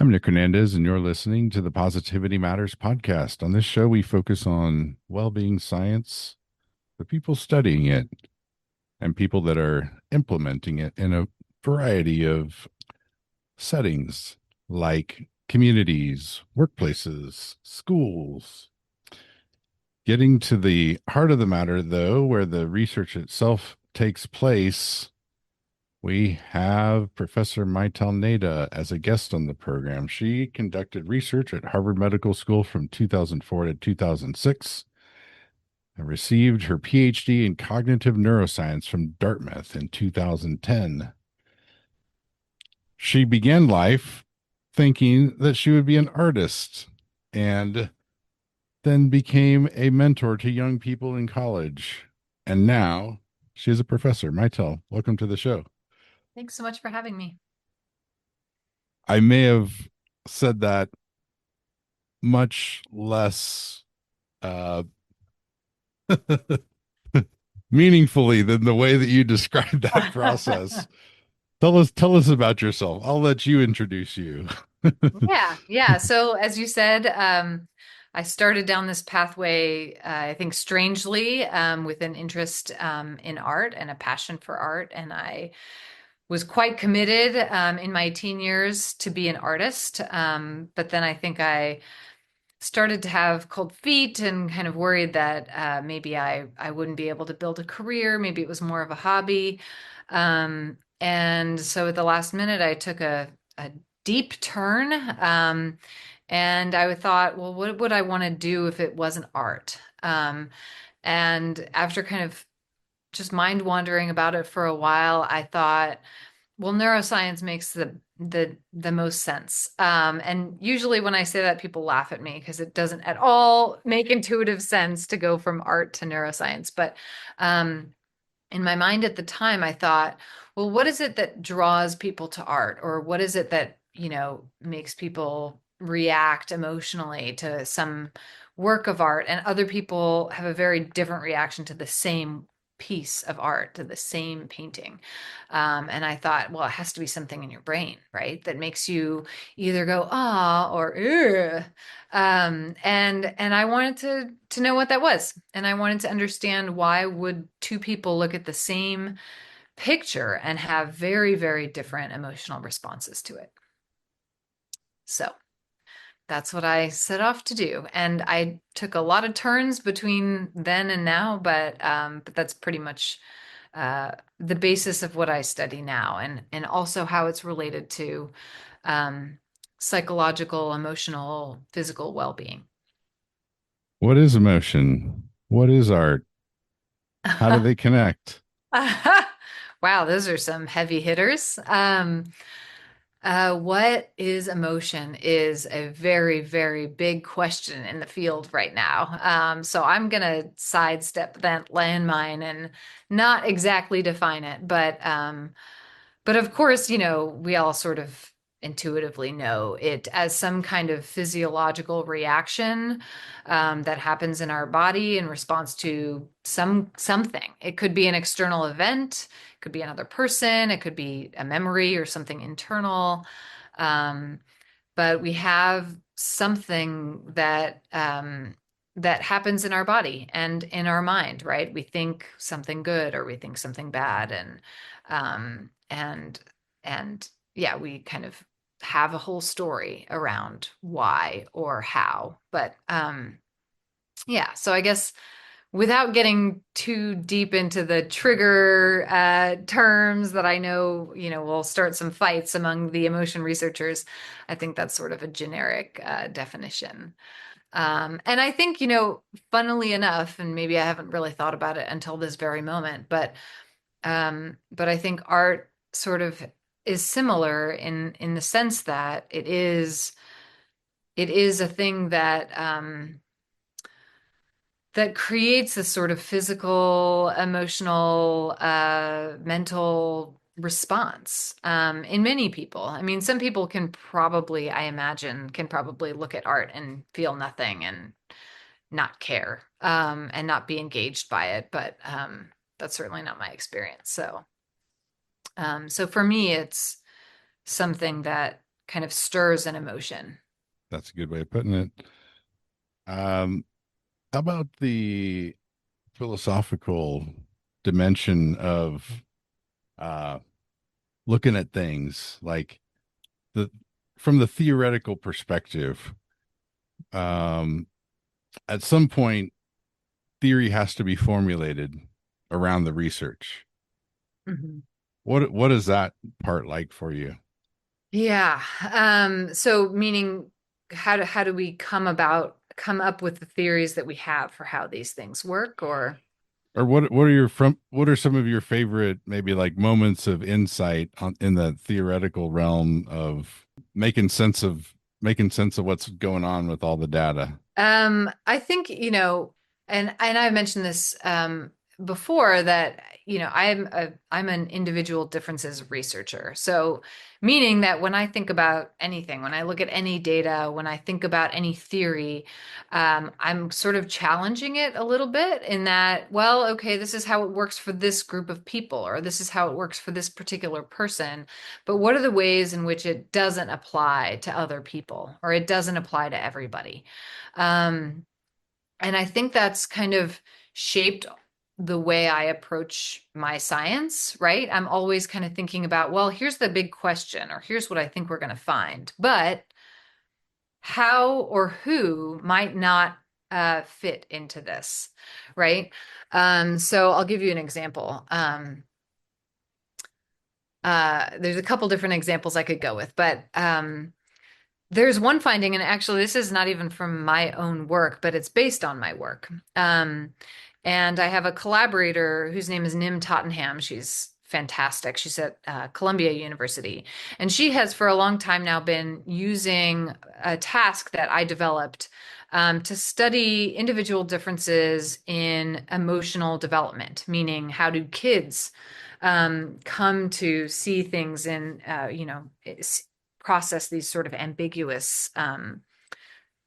I'm Nick Hernandez, and you're listening to the Positivity Matters podcast. On this show, we focus on well being science, the people studying it, and people that are implementing it in a variety of settings like communities, workplaces, schools. Getting to the heart of the matter, though, where the research itself takes place, we have Professor Maital Neta as a guest on the program. She conducted research at Harvard Medical School from 2004 to 2006 and received her PhD in cognitive neuroscience from Dartmouth in 2010. She began life thinking that she would be an artist and then became a mentor to young people in college. And now she is a professor. Maital, welcome to the show. Thanks so much for having me. I may have said that much less uh, meaningfully than the way that you described that process. Tell us about yourself. I'll let you introduce you. Yeah. So as you said, I started down this pathway, I think strangely, with an interest in art and a passion for art. And I was quite committed in my teen years to be an artist. But then I think I started to have cold feet and kind of worried that maybe I wouldn't be able to build a career. Maybe it was more of a hobby. And so at the last minute, I took a deep turn. And I thought, well, what would I want to do if it wasn't art? And after kind of just mind wandering about it for a while, I thought, well, neuroscience makes the most sense. And usually when I say that, people laugh at me because it doesn't at all make intuitive sense to go from art to neuroscience. But in my mind at the time, I thought, well, what is it that draws people to art? Or what is it that, makes people react emotionally to some work of art? And other people have a very different reaction to the same piece of art, to the same painting. And I thought, well, it has to be something in your brain, right? That makes you either go, ah, or, ugh. And I wanted to know what that was. And I wanted to understand why would two people look at the same picture and have very, very different emotional responses to it. So that's what I set off to do. And I took a lot of turns between then and now, but that's pretty much the basis of what I study now, and also how it's related to um, psychological, emotional, physical well-being. What is emotion? What is art? How do they connect? Wow, those are some heavy hitters. What is emotion is a very, very big question in the field right now. So I'm gonna sidestep that landmine and not exactly define it, but of course, we all sort of intuitively know it as some kind of physiological reaction that happens in our body in response to something. It could be an external event, it could be another person, it could be a memory or something internal. Um, but we have something that happens in our body and in our mind, right? We think something good or we think something bad, um, and and yeah, we kind of have a whole story around why or how. But yeah, so I guess without getting too deep into the trigger terms that I know, will start some fights among the emotion researchers, I think that's sort of a generic definition. And I think, funnily enough, and maybe I haven't really thought about it until this very moment, but I think art sort of is similar in the sense that it is a thing that creates a sort of physical, emotional, mental response in many people. I mean, some people can probably, I imagine, can probably look at art and feel nothing and not care and not be engaged by it, but that's certainly not my experience. So for me, it's something that kind of stirs an emotion. That's a good way of putting it. Um, how about the philosophical dimension of uh, looking at things like the from the theoretical perspective? Um, at some point, theory has to be formulated around the research. Mhm. What is that part like for you? Yeah. So meaning how do we come up with the theories that we have for how these things work or Or what are some of your favorite maybe like moments of insight on in the theoretical realm of making sense of making sense of what's going on with all the data? I think, and I mentioned this before that, I'm an individual differences researcher. So meaning that when I think about anything, when I look at any data, when I think about any theory, I'm sort of challenging it a little bit in that, well, okay, this is how it works for this group of people, or this is how it works for this particular person. But what are the ways in which it doesn't apply to other people, or it doesn't apply to everybody? Um, and I think that's kind of shaped the way I approach my science, right? I'm always kind of thinking about, well, here's the big question, or here's what I think we're going to find. But how or who might not fit into this, right? So I'll give you an example. There's a couple different examples I could go with, but there's one finding, and actually, this is not even from my own work, but it's based on my work. And I have a collaborator whose name is Nim Tottenham. She's fantastic. She's at Columbia University. And she has, for a long time now, been using a task that I developed to study individual differences in emotional development, meaning how do kids come to see things in, process these sort of ambiguous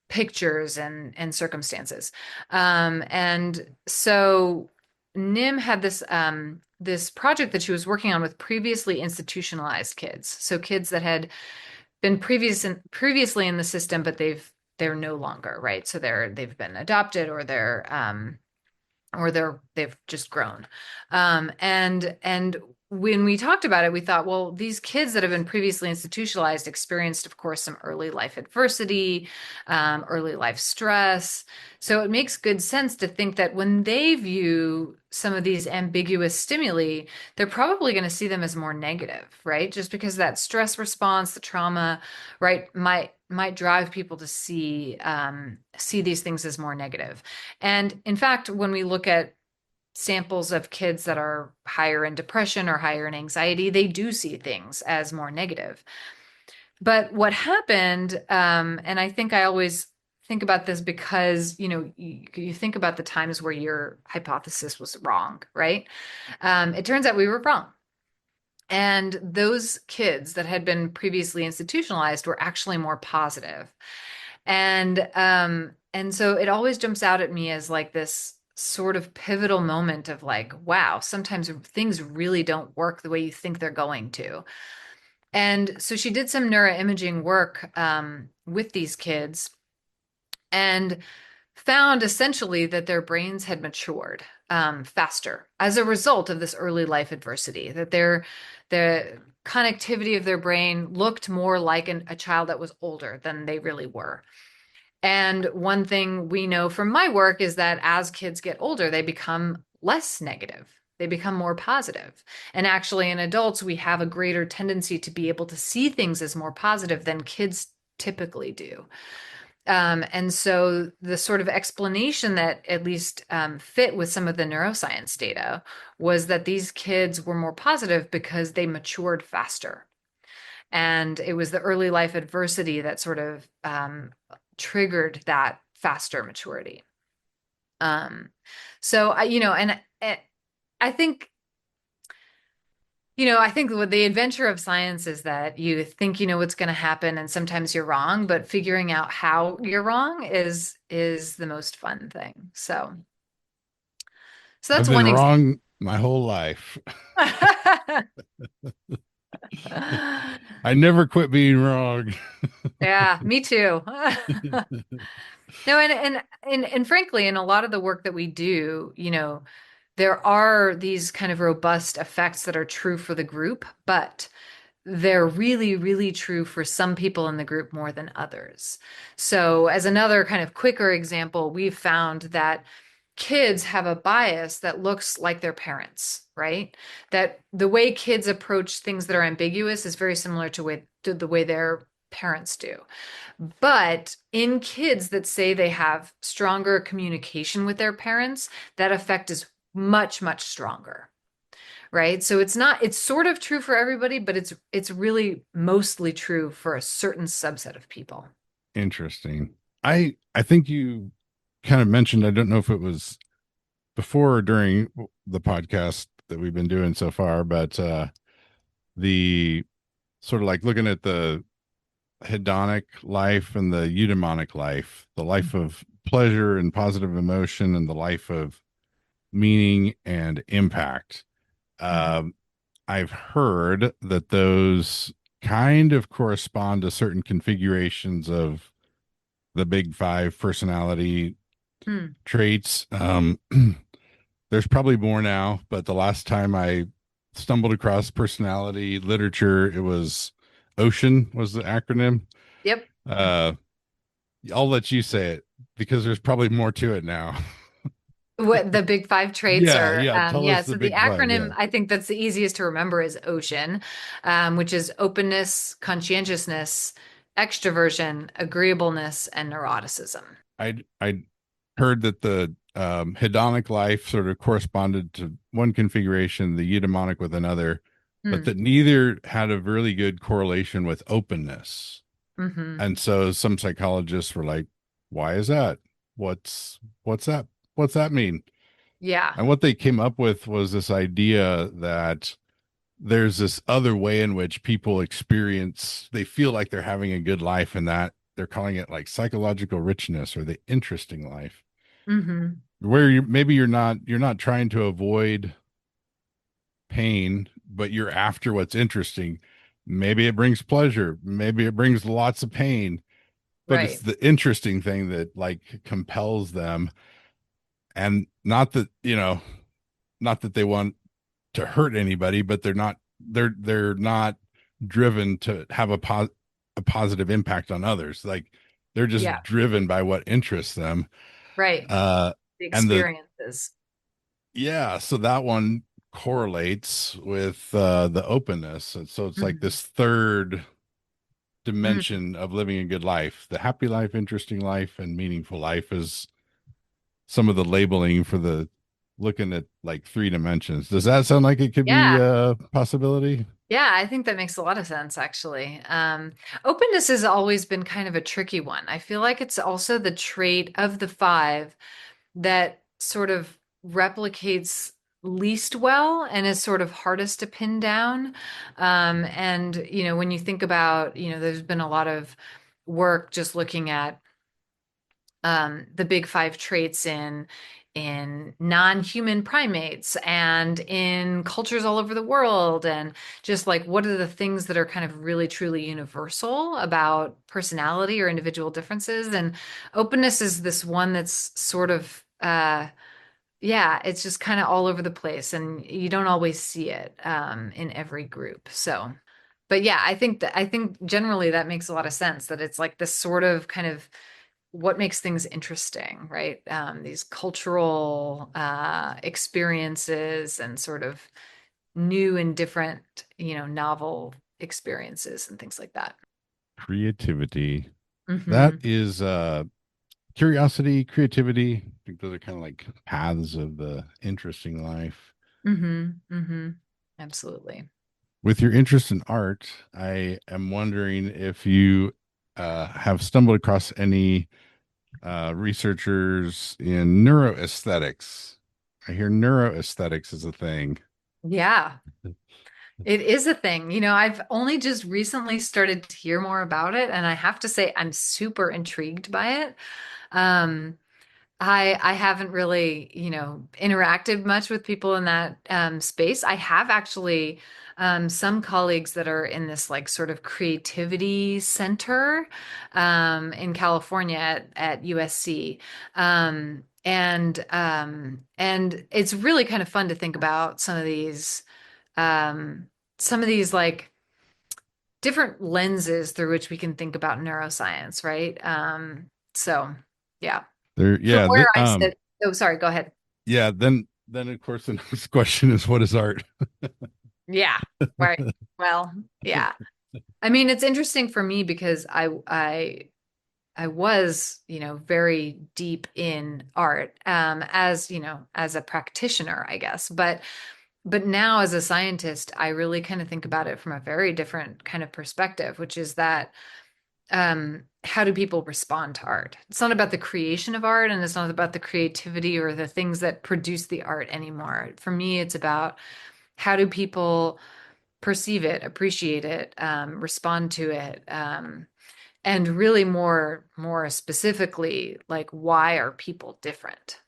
pictures and circumstances. And so Nim had this project that she was working on with previously institutionalized kids. So kids that had been previously in the system, but they're no longer, right? So they've been adopted or they've just grown. And when we talked about it, we thought, well, these kids that have been previously institutionalized experienced, of course, some early life adversity, early life stress. So it makes good sense to think that when they view some of these ambiguous stimuli, they're probably going to see them as more negative, right? Just because that stress response, the trauma, right, might drive people to see these things as more negative. And in fact, when we look at samples of kids that are higher in depression or higher in anxiety, they do see things as more negative. But what happened, and I think I always think about this because, you think about the times where your hypothesis was wrong, right? It turns out we were wrong. And those kids that had been previously institutionalized were actually more positive. And so it always jumps out at me as like this sort of pivotal moment of like, wow, sometimes things really don't work the way you think they're going to. And so she did some neuroimaging work with these kids and found essentially that their brains had matured faster as a result of this early life adversity, that the connectivity of their brain looked more like a child that was older than they really were. And one thing we know from my work is that as kids get older, they become less negative. They become more positive. And actually, in adults, we have a greater tendency to be able to see things as more positive than kids typically do. And so the sort of explanation that at least fit with some of the neuroscience data was that these kids were more positive because they matured faster. And it was the early life adversity that sort of triggered that faster maturity. Um, so and I think, I think what the adventure of science is that you think you know what's going to happen, and sometimes you're wrong, but figuring out how you're wrong is the most fun thing. So I've that's been one example. wrong my whole life. I never quit being wrong. Yeah, me too. No, and frankly, in a lot of the work that we do, there are these kind of robust effects that are true for the group, but they're really, really true for some people in the group more than others. So, as another kind of quicker example, we've found that kids have a bias that looks like their parents, right? That the way kids approach things that are ambiguous is very similar to the way their parents do. But in kids that say they have stronger communication with their parents, that effect is much, much stronger. Right. So it's sort of true for everybody, but it's really mostly true for a certain subset of people. Interesting. I think you kind of mentioned, I don't know if it was before or during the podcast that we've been doing so far, but the sort of like looking at the hedonic life and the eudaimonic life, the life of pleasure and positive emotion, and the life of meaning and impact. Mhm. Um, I've heard that those kind of correspond to certain configurations of the big five personality Hmm. traits. There's probably more now, but the last time I stumbled across personality literature, it was Ocean was the acronym. Yep. Uh, I'll let you say it because there's probably more to it now. What the big five traits Yeah, are, yeah. Tell yeah. us the So the big five. acronym, Yeah. I think that's the easiest to remember is OCEAN, which is openness, conscientiousness, extroversion, agreeableness, and neuroticism. I heard that the hedonic life sort of corresponded to one configuration, the eudaimonic with another, but Hmm. that neither had a really good correlation with openness. Hmm. And so some psychologists were like, "Why is that? What's that? What's that mean?" Yeah. And what they came up with was this idea that there's this other way in which people experience, they feel like they're having a good life, and that they're calling it like psychological richness or the interesting life, Hmm. where you maybe you're not trying to avoid pain, but you're after what's interesting. Maybe it brings pleasure, maybe it brings lots of pain, but it's Right. the interesting thing that like compels them. And not that, not that they want to hurt anybody, but they're not driven to have a positive impact on others. Like they're Yeah. just driven by what interests them. Right. Uh The and the experiences. Yeah, so that one correlates with the openness. And so it's like Mhm. this third Mhm. dimension of living a good life. The happy life, interesting life, and meaningful life is some of the labeling for the looking at like three dimensions. Does that sound like it could be Yeah. a possibility? Yeah, I think that makes a lot of sense, actually. Openness has always been kind of a tricky one. I feel like it's also the trait of the five that sort of replicates least well and is sort of hardest to pin down. And, when you think about, there's been a lot of work just looking at the big five traits in non-human primates and in cultures all over the world, and just like what are the things that are kind of really truly universal about personality or individual differences. And openness is this one that's sort of yeah, it's just kind of all over the place, and you don't always see it in every group. So but yeah, I think generally that makes a lot of sense, that it's like this sort of kind of what makes things interesting, right? These cultural experiences and sort of new and different, novel experiences and things like that. Creativity. That Hmm. is curiosity, creativity. I think those are kind of like paths of the interesting life. Hmm. Hmm. Absolutely. With your interest in art, I am wondering if you have stumbled across any researchers in neuroaesthetics. I hear neuroaesthetics is a thing. Yeah, it is a thing. I've only just recently started to hear more about it, and I have to say I'm super intrigued by it. Um, I haven't really, interacted much with people in that space. I have actually some colleagues that are in this like sort of creativity center in California at USC. And it's really kind of fun to think about some of these like different lenses through which we can think about neuroscience, right? So yeah. There, From yeah, where I sit, oh, sorry, go ahead. yeah. Then of course the next question is, what is art? Yeah, right. Well, yeah. I mean, it's interesting for me because I was, very deep in art, as, as a practitioner, I guess. But now as a scientist, I really kind of think about it from a very different kind of perspective, which is that how do people respond to art? It's not about the creation of art and it's not about the creativity or the things that produce the art anymore. For me, it's about how do people perceive it, appreciate it, respond to it, and really more specifically, like why are people different?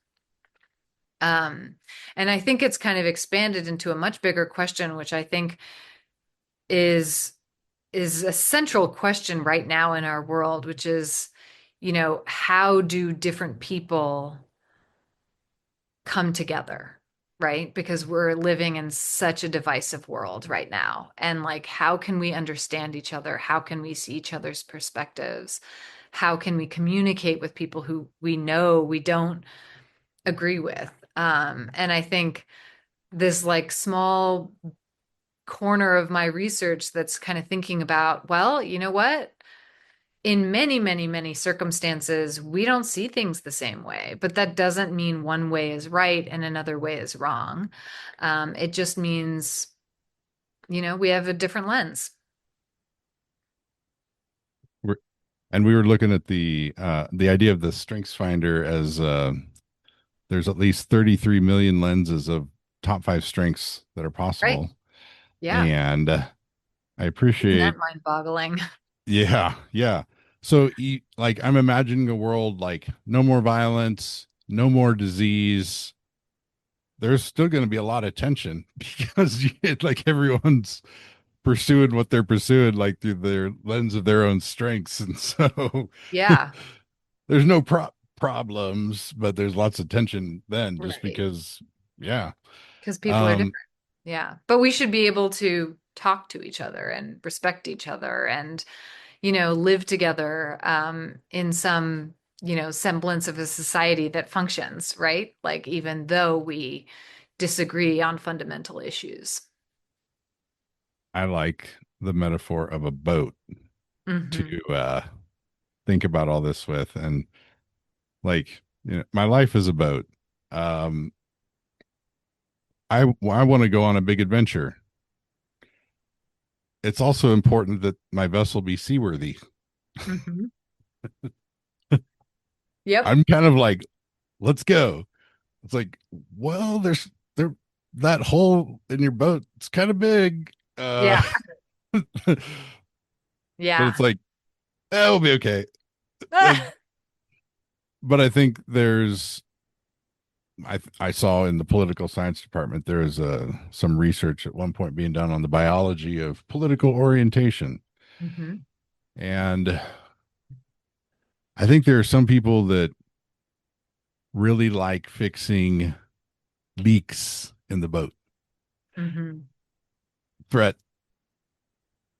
Um, and I think it's kind of expanded into a much bigger question, which I think is is a central question right now in our world, which is, how do different people come together, right? Because we're living in such a divisive world right now. And like, how can we understand each other? How can we see each other's perspectives? How can we communicate with people who we know we don't agree with? And I think this like small corner of my research that's kind of thinking about, well, you know what? In many, many, many circumstances, we don't see things the same way, but that doesn't mean one way is right and another way is wrong. It just means, we have a different lens. We're, and we were looking at the idea of the strengths finder as there's at least 33 million lenses of top five strengths that are Right. possible. Yeah. And I Isn't that appreciate, mind-boggling? yeah, yeah. So, like, I'm imagining a world like no more violence, no more disease. There's still going to be a lot of tension because like everyone's pursuing what they're pursuing, like through their lens of their own strengths. And so Yeah. there's no problems, but there's lots of tension then just Right. because, yeah. Because people are Um, different. Yeah. But we should be able to talk to each other and respect each other and, live together in some, semblance of a society that functions, right? Like, even though we disagree on fundamental issues. I like the metaphor of a boat to Hmm. think about all this with. And like, my life is a boat. Um, I want to go on a big adventure. It's also important that my vessel be seaworthy. Hmm. Yep. I'm kind of like, let's go. It's like, well, there that hole in your boat. It's kind of big. Yeah. But Yeah. it's like, we'll be okay. Like, but I think I saw in the political science department there is some research at one point being done on the biology of political orientation, Hmm. and I think there are some people that really like fixing leaks in the boat. Hmm. Threat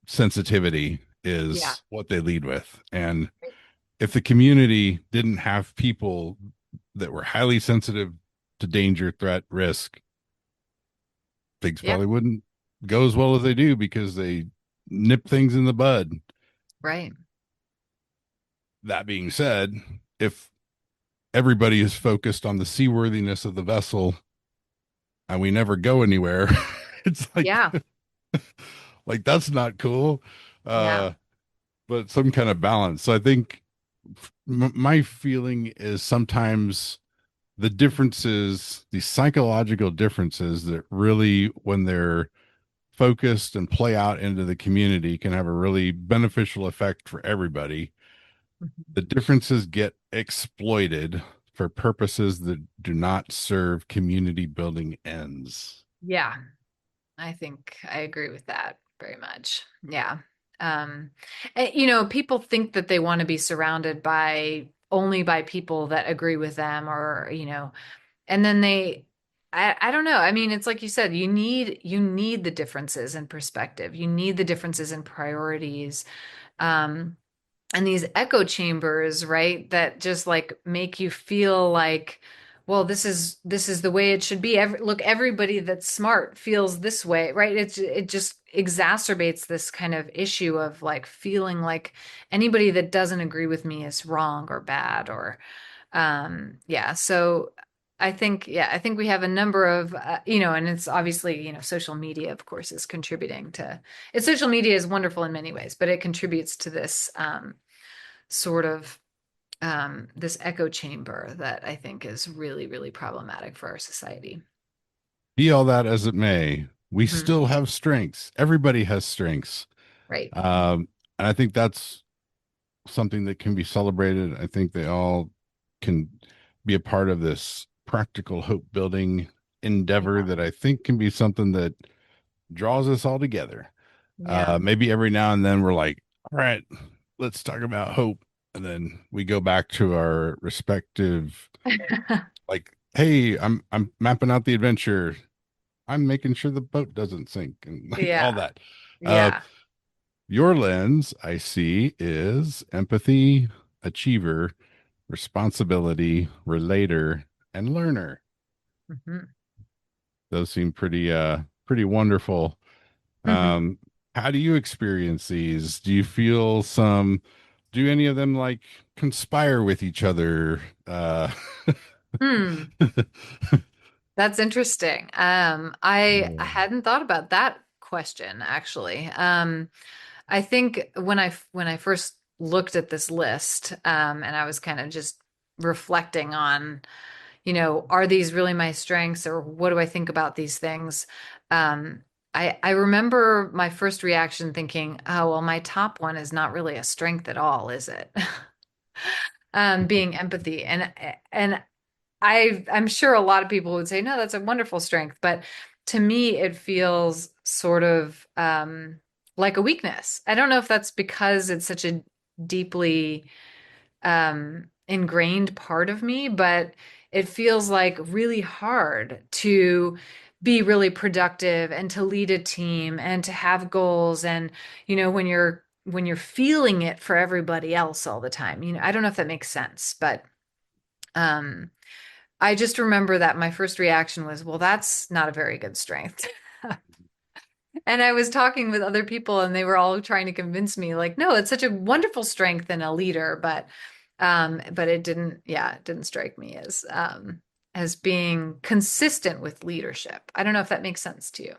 sensitivity Yeah. is what they lead with, and if the community didn't have people that were highly sensitive to danger, threat, risk, things Yeah. probably wouldn't go as well as they do because they nip things in the bud. Right. That being said, if everybody is focused on the seaworthiness of the vessel and we never go anywhere, it's Yeah. like that's not cool. Yeah. Uh, but some kind of balance. So I think my feeling is sometimes the differences, the psychological differences that really, when they're focused and play out into the community, can have a really beneficial effect for everybody. Mhm. The differences get exploited for purposes that do not serve community building ends. Yeah. I think I agree with that very much. Yeah. Um, people think that they want to be surrounded by only by people that agree with them or, and then I don't know. I mean, it's like you said, you need the differences in perspective. You need the differences in priorities. Um, and these echo chambers, right, that just like make you feel like, well, this is the way it should be. Look, everybody that's smart feels this way, right? It just exacerbates this kind of issue of like feeling like anybody that doesn't agree with me is wrong or bad or yeah. So I think we have a number of and it's obviously, social media, of course, is contributing to it. Social media is wonderful in many ways, but it contributes to this sort of this echo chamber that I think is really, really problematic for our society. Be all that as it may, we Mhm. still have strengths. Everybody has strengths. Right. And I think that's something that can be celebrated. I think they all can be a part of this practical hope building endeavor Yeah. that I think can be something that draws us all together. Yeah. Maybe every now and then we're like, all right, let's talk about hope. And then we go back to our respective, like, hey, I'm mapping out the adventure. I'm making sure the boat doesn't sink and like all Yeah. that. Uh, Yeah. your lens, I see, is empathy, achiever, responsibility, relator, and learner. Mhm. Those seem pretty wonderful. Um, how do you experience these? Do you feel some, do any of them like conspire with each other? Hmm. That's interesting. I hadn't thought about that question actually. I think when I first looked at this list, and I was kind of just reflecting on, are these really my strengths or what do I think about these things? Um, I remember my first reaction thinking, oh, well, my top one is not really a strength at all, is it? Being empathy. And I'm sure a lot of people would say, no, that's a wonderful strength. But to me, it feels sort of like a weakness. I don't know if that's because it's such a deeply ingrained part of me, but it feels like really hard to be really productive and to lead a team and to have goals. And, when you're feeling it for everybody else all the time, I don't know if that makes sense, but um, I just remember that my first reaction was, well, that's not a very good strength. And I was talking with other people and they were all trying to convince me like, no, it's such a wonderful strength in a leader, but it didn't strike me as being consistent with leadership. I don't know if that makes sense to you.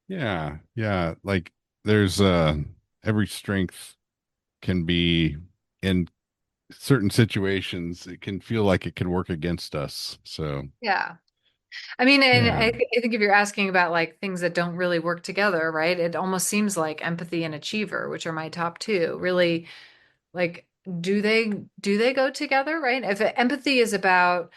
Yeah, yeah. Like there's every strength can be in certain situations, it can feel like it can work against us. So Yeah. I mean, and yeah. I think if you're asking about like things that don't really work together, right? It almost seems like empathy and achiever, which are my top two, really like do they go together, right? If empathy is about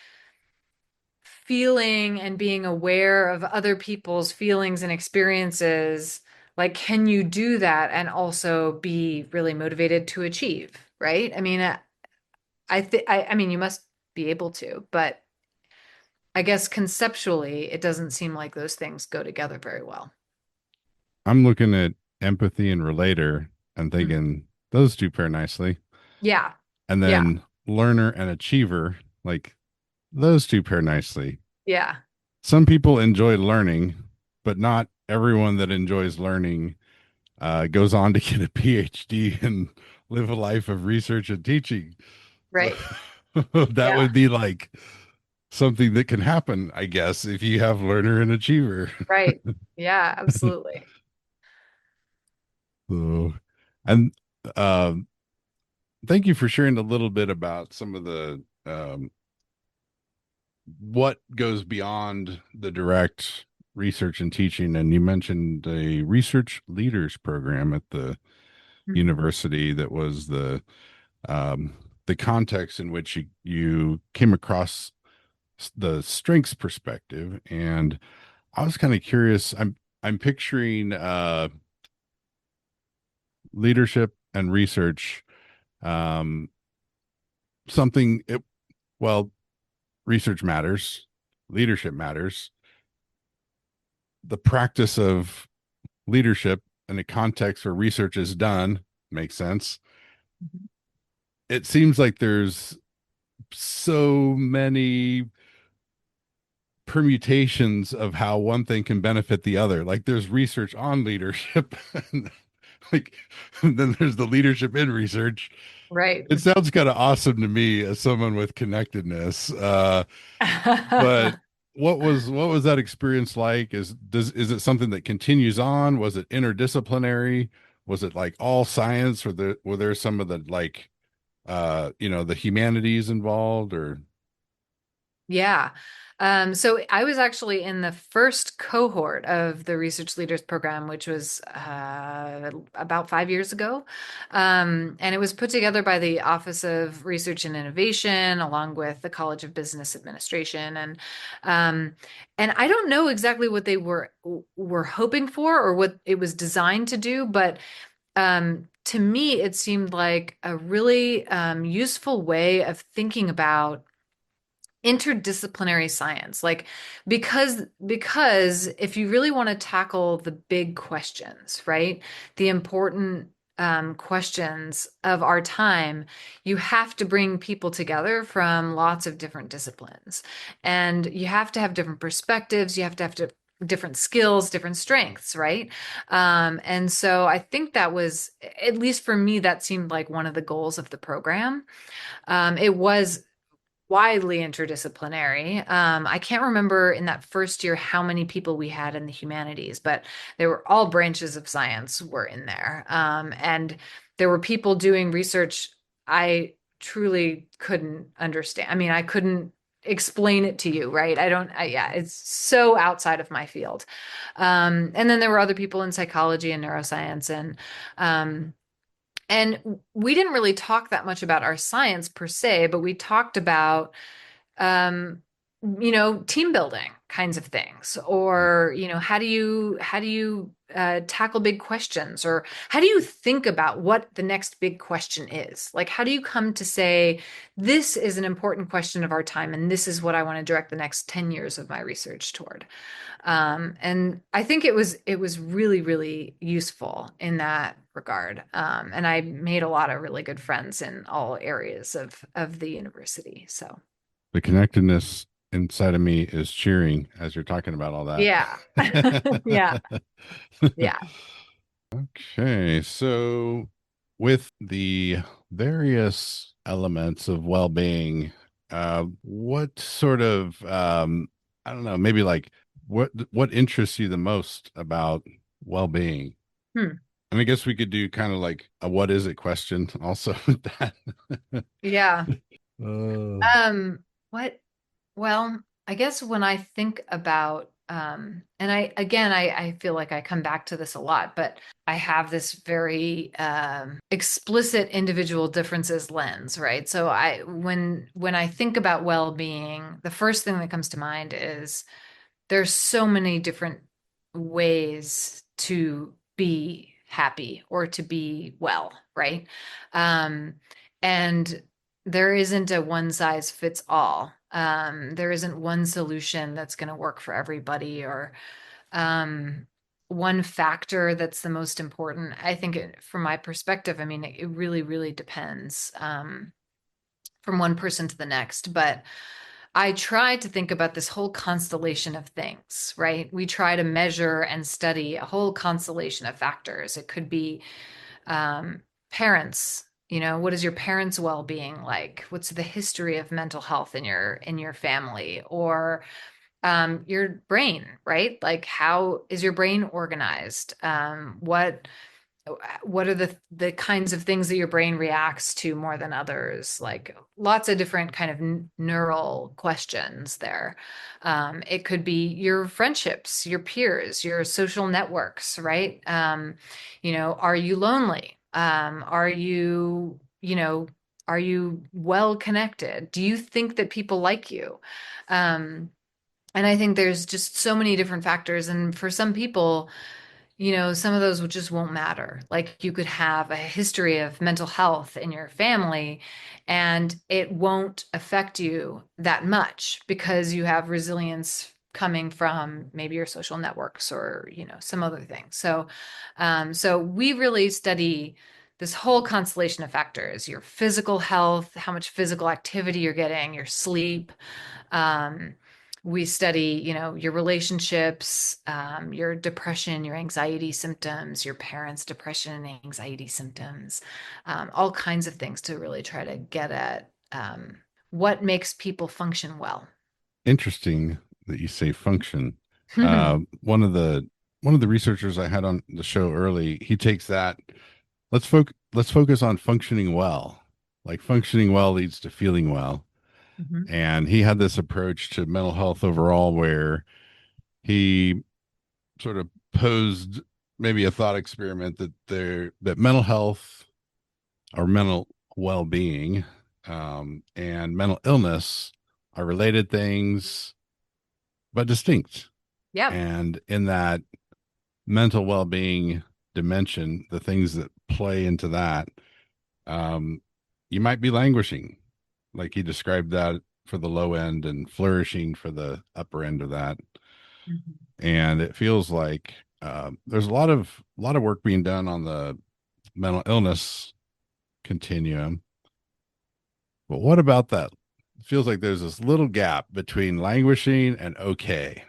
feeling and being aware of other people's feelings and experiences, like can you do that and also be really motivated to achieve, right? I mean, I mean you must be able to, but I guess conceptually it doesn't seem like those things go together very well. I'm looking at empathy and relator and Mhm. thinking those two pair nicely. Yeah. And Yeah. then learner and achiever, like those two pair nicely. Yeah. Some people enjoy learning, but not everyone that enjoys learning goes on to get a PhD and live a life of research and teaching. So Right. that Yeah. would be like something that can happen, I guess, if you have learner and achiever. Right. Yeah, absolutely. So, and um, thank you for sharing a little bit about some of the what goes beyond the direct research and teaching. And you mentioned a research leaders program at the Mhm. university that was um, the context in which you came across the strengths perspective. And I was kind of curious. I'm picturing leadership and research, um, something it, well, research matters, leadership matters. The practice of leadership in a context where research is done makes sense. It seems like there's so many permutations of how one thing can benefit the other. Like there's research on leadership, and like and then there's the leadership in research. Right. It sounds kind of awesome to me as someone with connectedness. But what was that experience like? Is it something that continues on? Was it interdisciplinary? Was it like all science, or were there some of the like the humanities involved, or Yeah. So I was actually in the first cohort of the Research Leaders Program, which was about 5 years ago. And it was put together by the Office of Research and Innovation, along with the College of Business Administration. Um, and I don't know exactly what they were hoping for or what it was designed to do, but to me, it seemed like a really useful way of thinking about interdisciplinary science, like because if you really want to tackle the big questions, right, the important questions of our time, you have to bring people together from lots of different disciplines, and you have to have different perspectives, you have to different skills, different strengths, right? And so I think that was, at least for me, that seemed like one of the goals of the program. It was widely interdisciplinary. I can't remember in that first year how many people we had in the humanities, but there were all branches of science were in there. And there were people doing research I truly couldn't understand. I mean, I couldn't explain it to you, right? Yeah, it's so outside of my field. And then there were other people in psychology and neuroscience, um, and we didn't really talk that much about our science per se, but we talked about, um, team building kinds of things, or, how do you tackle big questions, or how do you think about what the next big question is? Like, how do you come to say, this is an important question of our time, and this is what I want to direct the next 10 years of my research toward? And I think it was really, really useful in that regard. And I made a lot of really good friends in all areas of the university. So the connectedness inside of me is cheering as you're talking about all that. yeah. Yeah. Yeah. Okay, so with the various elements of well-being, what sort of I don't know, maybe like what interests you the most about well-being? Hmm. And I guess we could do kind of like a what is it question also with that. Yeah. Uh, What Well, I guess when I think about, and I feel like I come back to this a lot, but I have this very explicit individual differences lens, right? So when I think about well-being, the first thing that comes to mind is there's so many different ways to be happy or to be well, right? Um, and there isn't a one size fits all. There isn't one solution that's going to work for everybody, or um, one factor that's the most important. I think from my perspective, I mean, it really, really depends from one person to the next. But I try to think about this whole constellation of things, right? We try to measure and study a whole constellation of factors. It could be um, parents. What is your parents' well-being like? What's the history of mental health in your family, or your brain, right? Like, how is your brain organized? What are the kinds of things that your brain reacts to more than others? Like, lots of different kind of neural questions there. It could be your friendships, your peers, your social networks, right? Are you lonely? Are you well connected? Do you think that people like you? um, And I think there's just so many different factors. And for some people, some of those just won't matter. Like you could have a history of mental health in your family and it won't affect you that much because you have resilience coming from maybe your social networks or, some other things. So we really study this whole constellation of factors, your physical health, how much physical activity you're getting, your sleep, um, we study, your relationships, your depression, your anxiety symptoms, your parents' depression and anxiety symptoms, all kinds of things to really try to get at what makes people function well. Interesting that you say function. Uh, one of the one of the researchers I had on the show early, he takes that. Let's focus on functioning well. Like functioning well leads to feeling well. Mhm. And he had this approach to mental health overall where he sort of posed maybe a thought experiment that mental health or mental well-being and mental illness are related things but distinct. Yep. And in that mental well-being dimension, the things that play into that, um, you might be languishing, like he described that for the low end and flourishing for the upper end of that. Mhm. And it feels like there's a lot of work being done on the mental illness continuum. But what about that? It feels like there's this little gap between languishing and okay.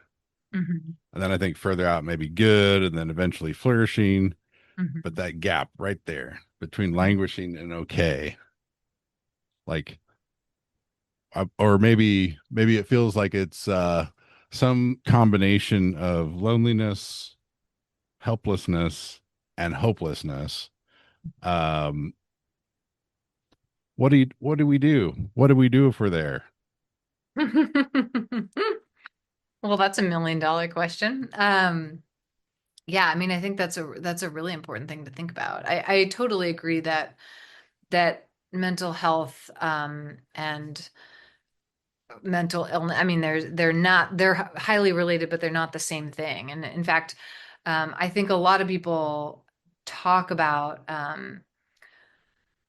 Mhm. And then I think further out, maybe good, and then eventually flourishing. But Mhm. that gap right there between languishing and okay, like, or maybe it feels like it's some combination of loneliness, helplessness, and hopelessness. Um, what do we do? What do we do if we're there? Well, that's $1 million question. Yeah, I mean, I think that's a really important thing to think about. I totally agree that mental health and mental illness, I mean, they're highly related, but they're not the same thing. And in fact, I think a lot of people talk about um,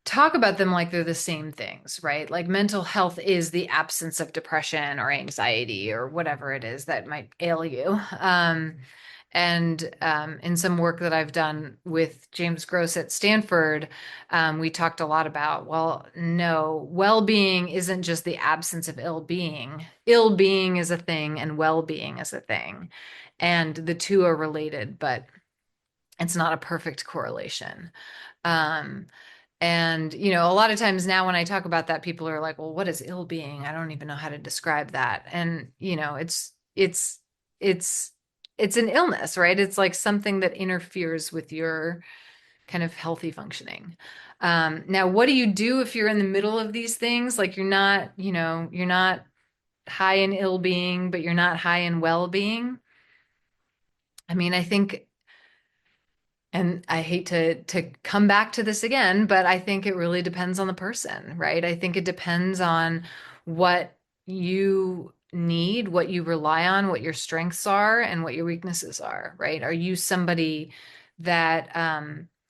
talk about them like they're the same things, right? Like mental health is the absence of depression or anxiety or whatever it is that might ail you. And in some work that I've done with James Gross at Stanford, we talked a lot about, well, no, well-being isn't just the absence of ill-being. Ill-being is a thing and well-being is a thing. And the two are related, but it's not a perfect correlation. Um, and, a lot of times now when I talk about that, people are like, well, what is ill-being? I don't even know how to describe that. And, it's, it's an illness, right? It's like something that interferes with your kind of healthy functioning. Now, what do you do if you're in the middle of these things? Like you're not high in ill-being, but you're not high in well-being. I mean, I think and I hate to come back to this again, but I think it really depends on the person, right? I think it depends on what you need, what you rely on, what your strengths are, and what your weaknesses are, right? Are you somebody that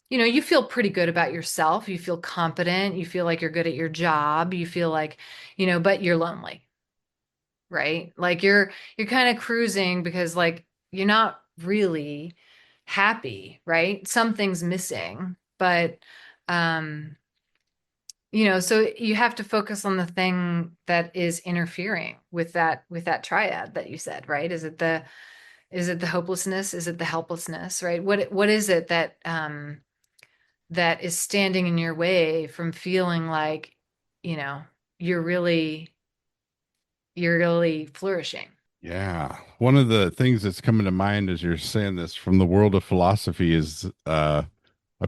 you feel pretty good about yourself, you feel confident, you feel like you're good at your job, you feel like, but you're lonely, right? Like you're kind of cruising because like you're not really happy, right? Something's missing, but um so you have to focus on the thing that is interfering with that triad that you said, right? Is it the hopelessness? Is it the helplessness, right? What is it that is standing in your way from feeling like, you know, you're really you're really flourishing? Yeah. One of the things that's coming to mind as you're saying this from the world of philosophy is a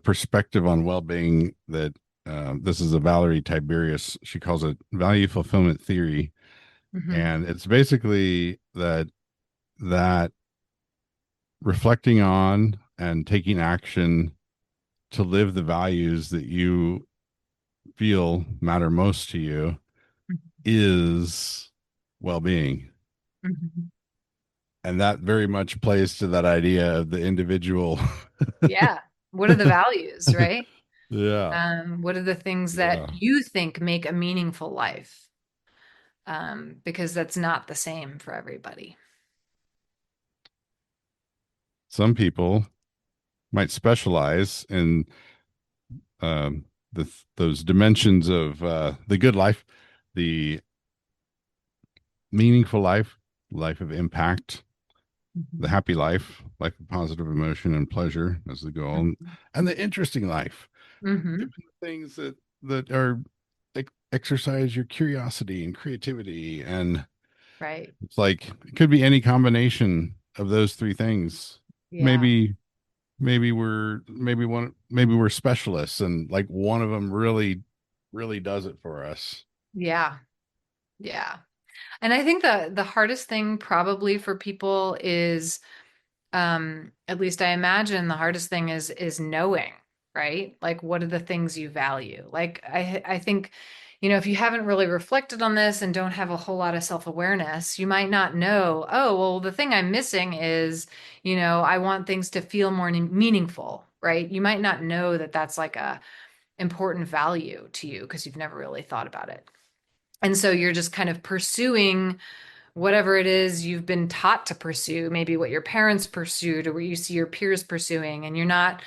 perspective on well-being that this is a Valerie Tiberius. She calls it value fulfillment theory. Hmm. And it's basically that reflecting on and taking action to live the values that you feel matter most to you is well-being. And that very much plays to that idea of the individual. Yeah. What are the values, right? Yeah. What are the things that Yeah. you think make a meaningful life? Because that's not the same for everybody. Some people might specialize in those dimensions of the good life, the meaningful life, life of impact, the Mhm. happy life, life of positive emotion and pleasure as the goal, and the interesting life, Hmm. doing the things that are exercise your curiosity and creativity. And Right. it's like it could be any combination of those three things. Yeah. Maybe we're specialists, and like one of them really does it for us. Yeah. Yeah. And I think the hardest thing probably for people is, at least I imagine the hardest thing is knowing, right? Like what are the things you value? Like I think, if you haven't really reflected on this and don't have a whole lot of self-awareness, you might not know, oh, well, the thing I'm missing is, I want things to feel more meaningful, right? You might not know that that's like a important value to you because you've never really thought about it. And so you're just kind of pursuing whatever it is you've been taught to pursue, maybe what your parents pursued or what you see your peers pursuing, and you're not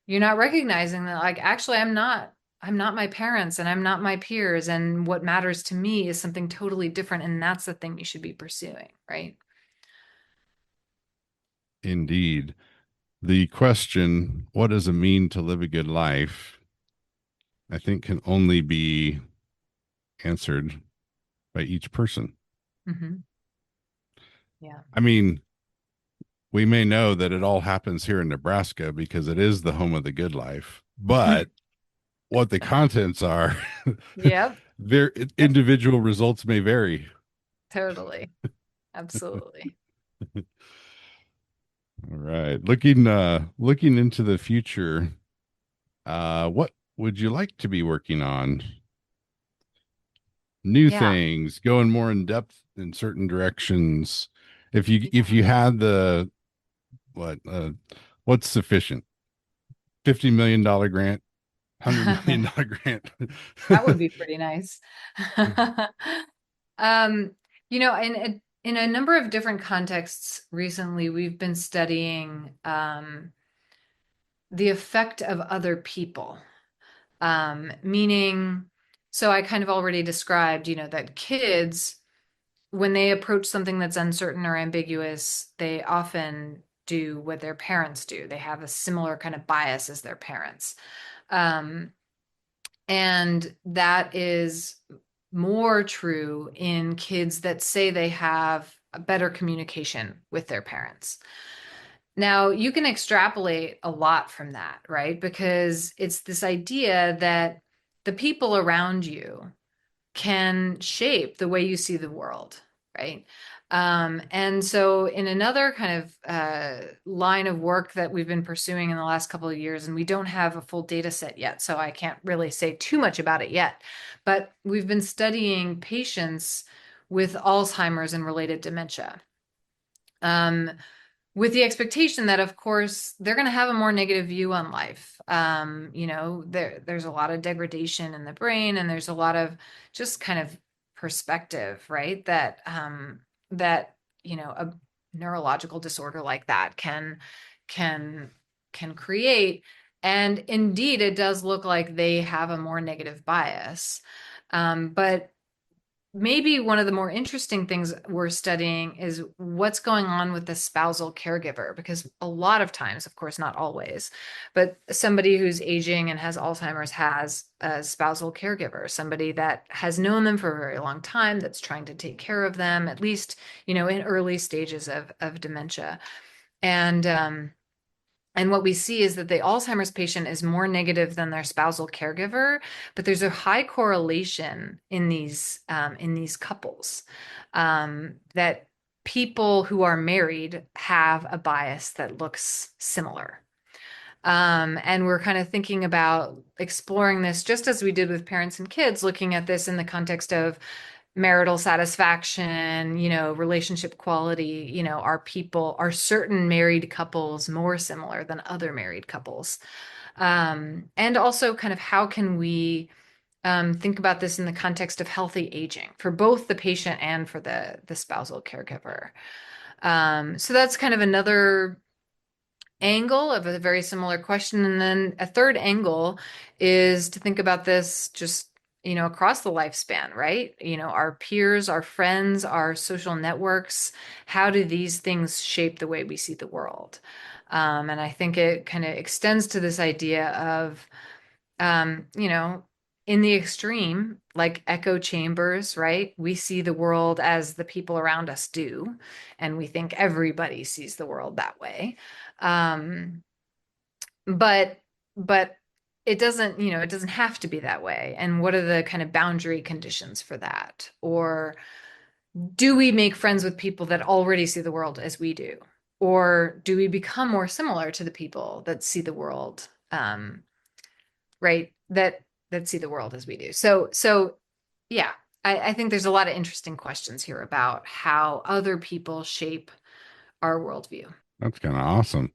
recognizing that, like, actually I'm not my parents and I'm not my peers, and what matters to me is something totally different, and that's the thing you should be pursuing, right? Indeed. The question, what does it mean to live a good life? I think can only be answered by each person. Hmm. Yeah. I mean, we may know that it all happens here in Nebraska because it is the home of the good life, but what the contents are, Yep. their Yep. individual results may vary. Totally. Absolutely. All right. Looking into the future, what would you like to be working on? New Yeah. things, going more in depth in certain directions. If you Yeah. had the what what's sufficient? $50 million grant, $100 million grant. That would be pretty nice. Um, in a number of different contexts recently, we've been studying the effect of other people. Meaning, so I kind of already described, that kids, when they approach something that's uncertain or ambiguous, they often do what their parents do. They have a similar kind of bias as their parents. Um, And that is more true in kids that say they have a better communication with their parents. Now, you can extrapolate a lot from that, right? Because it's this idea that the people around you can shape the way you see the world, right? And so, in another kind of line of work that we've been pursuing in the last couple of years, and we don't have a full data set yet, so I can't really say too much about it yet, but we've been studying patients with Alzheimer's and related dementia. Um, with the expectation that, of course, they're going to have a more negative view on life. There's a lot of degradation in the brain, and there's a lot of just kind of perspective, right? That a neurological disorder like that can can create. And indeed, it does look like they have a more negative bias. But maybe one of the more interesting things we're studying is what's going on with the spousal caregiver, because a lot of times, of course, not always, but somebody who's aging and has Alzheimer's has a spousal caregiver, somebody that has known them for a very long time, that's trying to take care of them, at least, in early stages of dementia. And what we see is that the Alzheimer's patient is more negative than their spousal caregiver, but there's a high correlation in these couples, that people who are married have a bias that looks similar. And we're kind of thinking about exploring this just as we did with parents and kids, looking at this in the context of marital satisfaction, relationship quality, are certain married couples more similar than other married couples? And also kind of how can we think about this in the context of healthy aging for both the patient and for the spousal caregiver. So that's kind of another angle of a very similar question. And then a third angle is to think about this just, across the lifespan, right? Our peers, our friends, our social networks, how do these things shape the way we see the world? And I think it kind of extends to this idea of, um, you know, in the extreme, like echo chambers, right? We see the world as the people around us do, and we think everybody sees the world that way. Um, but but it doesn't have to be that way. And what are the kind of boundary conditions for that? Or do we make friends with people that already see the world as we do? Or do we become more similar to the people that see the world, right? That see the world as we do. So yeah, I think there's a lot of interesting questions here about how other people shape our worldview. That's kind of awesome.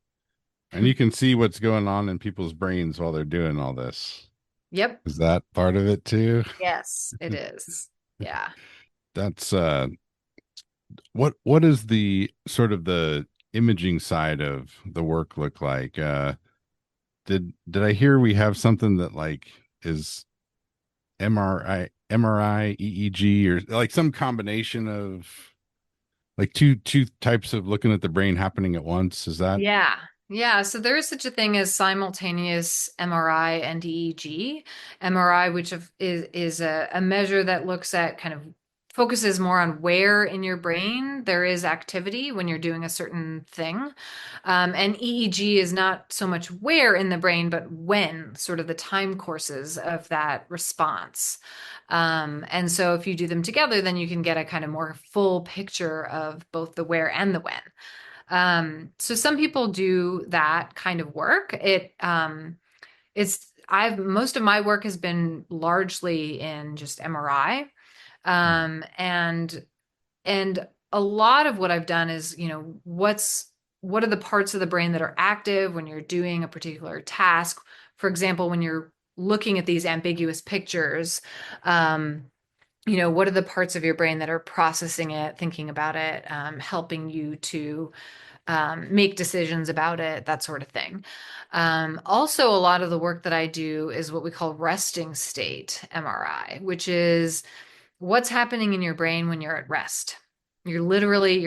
And you can see what's going on in people's brains while they're doing all this. Yep. Is that part of it too? Yes, it is. Yeah. That's what is the sort of the imaging side of the work look like? Did I hear we have something that like is MRI, EEG, or like some combination of like two types of looking at the brain happening at once? Is that Yeah. Yeah. So there is such a thing as simultaneous MRI and EEG. MRI, is a measure that looks at kind of focuses more on where in your brain there is activity when you're doing a certain thing. And EEG is not so much where in the brain, but when, sort of the time courses of that response. And so if you do them together, then you can get a kind of more full picture of both the where and the when. So some people do that kind of work. I've most of my work has been largely in just MRI. And a lot of what I've done is, what are the parts of the brain that are active when you're doing a particular task? For example, when you're looking at these ambiguous pictures, what are the parts of your brain that are processing it, thinking about it, helping you to make decisions about it, that sort of thing. Also, a lot of the work that I do is what we call resting state MRI, which is what's happening in your brain when you're at rest. You're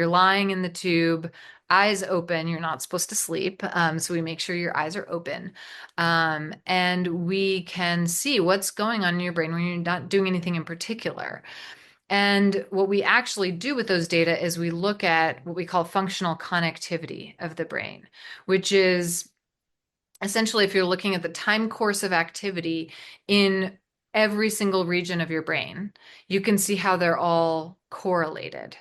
lying in the tube, eyes open. You're not supposed to sleep. So we make sure your eyes are open. And we can see what's going on in your brain when you're not doing anything in particular. And what we actually do with those data is we look at what we call functional connectivity of the brain, which is essentially if you're looking at the time course of activity in every single region of your brain, you can see how they're all correlated.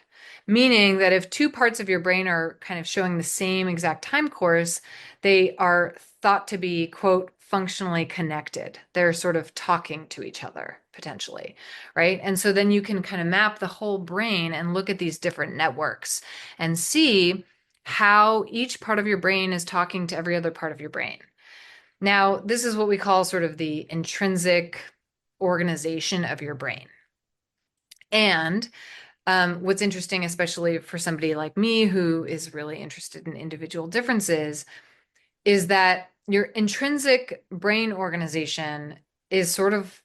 Meaning that if two parts of your brain are kind of showing the same exact time course, they are thought to be, quote, functionally connected. They're sort of talking to each other potentially, right? And so then you can kind of map the whole brain and look at these different networks and see how each part of your brain is talking to every other part of your brain. Now, this is what we call sort of the intrinsic organization of your brain. And what's interesting, especially for somebody like me who is really interested in individual differences, is that your intrinsic brain organization is sort of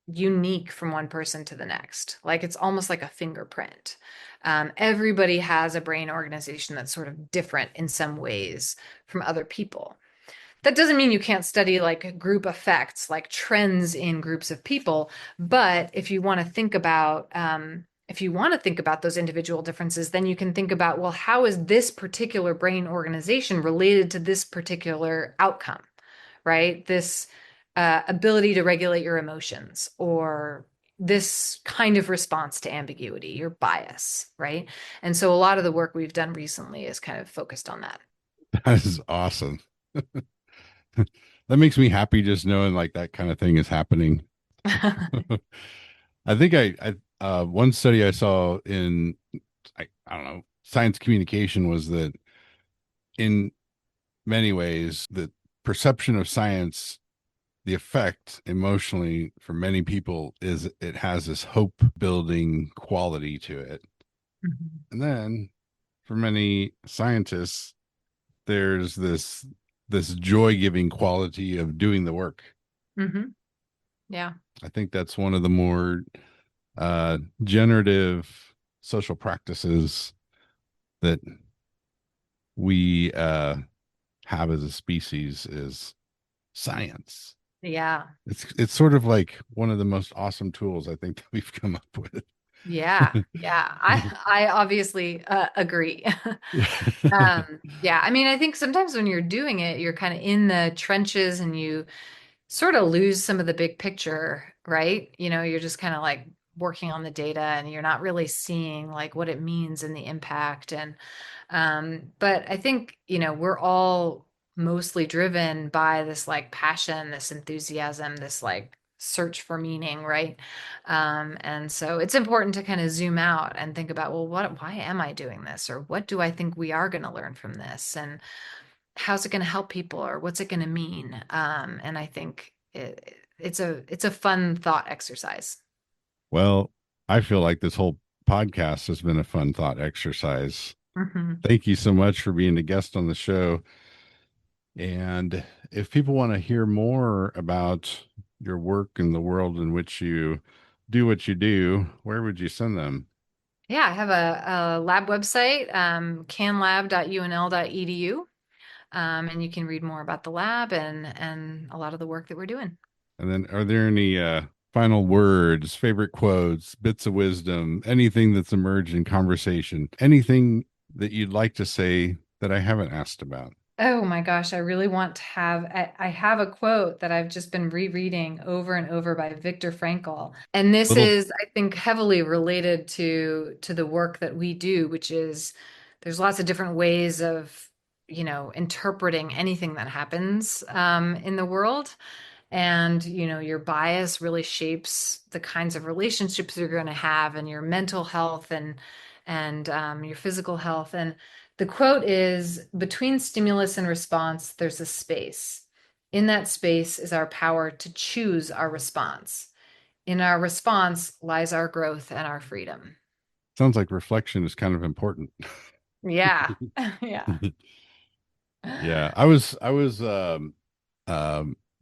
unique from one person to the next. Like it's almost like a fingerprint. Everybody has a brain organization that's sort of different in some ways from other people. That doesn't mean you can't study like group effects, like trends in groups of people. But if you want to think about those individual differences, then you can think about, well, how is this particular brain organization related to this particular outcome, right? This ability to regulate your emotions or this kind of response to ambiguity, your bias, right? And so a lot of the work we've done recently is kind of focused on that. that is awesome. That makes me happy just knowing like that kind of thing is happening. I think One study I saw in, I don't know, science communication was that in many ways, the perception of science, the effect emotionally for many people is it has this hope building quality to it. Mhm. And then for many scientists, there's this joy giving quality of doing the work. Mhm. Yeah. I think that's one of the more generative social practices that we have as a species is science. Yeah. It's sort of like one of the most awesome tools I think that we've come up with. Yeah. Yeah. I obviously agree. Yeah, I mean, I think sometimes when you're doing it, you're kind of in the trenches and you sort of lose some of the big picture, right? You're just kind of like working on the data and you're not really seeing like what it means and the impact. But I think, we're all mostly driven by this like passion, this enthusiasm, this like search for meaning, right? And so it's important to kind of zoom out and think about, well, why am I doing this? Or what do I think we are going to learn from this? And how's it going to help people? Or what's it going to mean? And I think it's a fun thought exercise. Well, I feel like this whole podcast has been a fun thought exercise. Hmm. Thank you so much for being a guest on the show. And if people want to hear more about your work and the world in which you do what you do, where would you send them? Yeah, I have a lab website, canlab.unl.edu. And you can read more about the lab and a lot of the work that we're doing. And then are there any final words, favorite quotes, bits of wisdom, anything that's emerged in conversation, anything that you'd like to say that I haven't asked about? Oh my gosh, I really want to have. I have a quote that I've just been rereading over and over by Viktor Frankl. And this Little is, I think, heavily related to the work that we do, which is there's lots of different ways of, interpreting anything that happens in the world. And your bias really shapes the kinds of relationships you're going to have and your mental health and your physical health. And the quote is, between stimulus and response there's a space. In that space is our power to choose our response. In our response lies our growth and our freedom. sounds like reflection is kind of important. Yeah. Yeah. Yeah, I was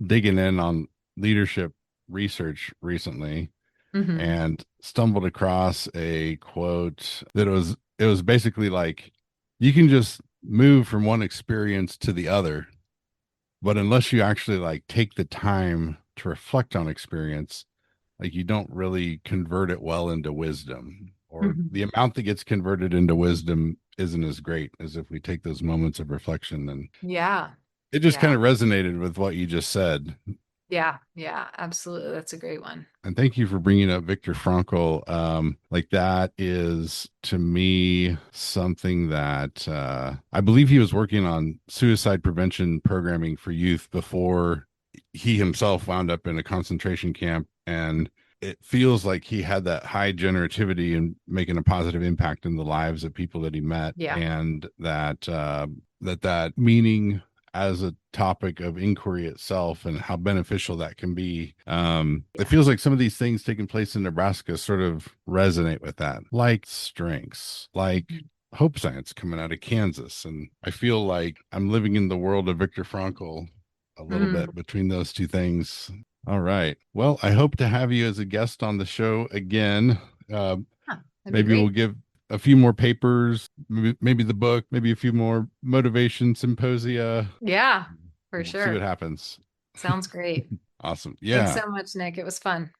digging in on leadership research recently Hmm. and stumbled across a quote that it was basically like you can just move from one experience to the other, but unless you actually like take the time to reflect on experience, like you don't really convert it well into wisdom, or Hmm. the amount that gets converted into wisdom isn't as great as if we take those moments of reflection. And Yeah. it just kind Yeah. of resonated with what you just said. Yeah. Yeah. Absolutely. That's a great one. And thank you for bringing up Viktor Frankl. Like that is to me something that I believe he was working on suicide prevention programming for youth before he himself wound up in a concentration camp. And it feels like he had that high generativity and making a positive impact in the lives of people that he met, Yeah. and that meaning as a topic of inquiry itself and how beneficial that can be. It Yeah. feels like some of these things taking place in Nebraska sort of resonate with that, like strengths, like Mhm. hope science coming out of Kansas. And I feel like I'm living in the world of Viktor Frankl a little Mm. bit between those two things. All right. Well, I hope to have you as a guest on the show again. Uh, Huh, that'd be Maybe we'll great. give a few more papers, maybe the book, maybe a few more motivation symposia. Yeah, for We'll see what sure. happens. Sounds great. Awesome. Thanks Yeah. so much, Nick. It was fun.